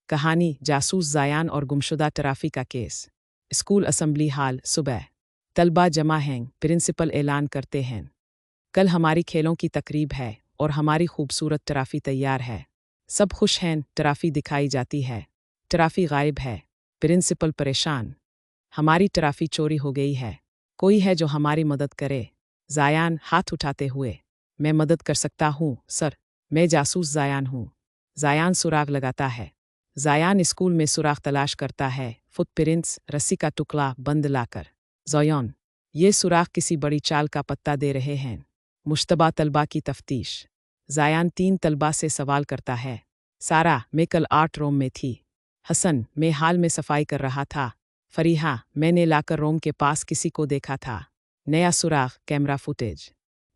कहानी जासूस ज़ायान और गुमशुदा टराफी का केस। स्कूल असम्बली हाल सुबह। तलबा जमा हैं, प्रिंसिपल ऐलान करते हैं, कल हमारी खेलों की तकरीब है और हमारी खूबसूरत टराफी तैयार है। सब खुश हैं। टराफी दिखाई जाती है, टराफी गायब है। प्रिंसिपल परेशान, हमारी टराफी चोरी हो गई है, कोई है जो हमारी मदद करे? ज़ायान हाथ उठाते हुए, मैं मदद कर सकता हूँ सर, मैं जासूस ज़ायान हूँ। ज़ायान सुराग लगाता है। ज़ायान स्कूल में सुराग तलाश करता है, फुटप्रिंट्स, रस्सी का टुकड़ा, बंद लाकर। ज़ोयन, ये सुराग किसी बड़ी चाल का पत्ता दे रहे हैं। मुश्तबा तलबा की तफ्तीश। ज़ायान 3 तलबा से सवाल करता है, सारा, मैं कल आर्ट रूम में थी। हसन, मैं हाल में सफाई कर रहा था। फरीहा, मैंने लाकर रूम के पास किसी को देखा था। नया सुराग, कैमरा फुटेज।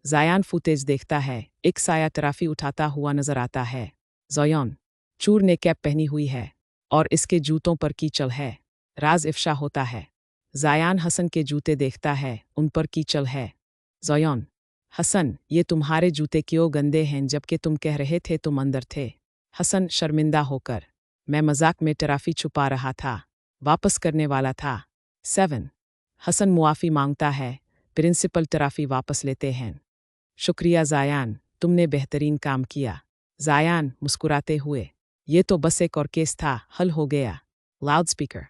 ज़ायान फुटेज देखता है, एक साया टराफी उठाता हुआ नजर आता है। ज़ोयन, चूर ने कैप पहनी हुई है और इसके जूतों पर कीचड़ है। राज इफ्शा होता है। ज़ायान हसन के जूते देखता है, उन पर कीचड़ है। ज़ोयन, हसन, ये तुम्हारे जूते क्यों गंदे हैं जबकि तुम कह रहे थे तुम अंदर थे? हसन शर्मिंदा होकर, मैं मजाक में टराफी छुपा रहा था, वापस करने वाला था। 7। हसन मुआफ़ी मांगता है, प्रिंसिपल टराफी वापस लेते हैं। शुक्रिया ज़ायान, तुमने बेहतरीन काम किया। ज़ायान मुस्कुराते हुए, ये तो बस एक और केस था, हल हो गया। लाउडस्पीकर,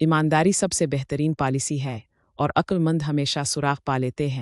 ईमानदारी सबसे बेहतरीन पॉलिसी है और अक्लमंद हमेशा सुराग पा लेते हैं।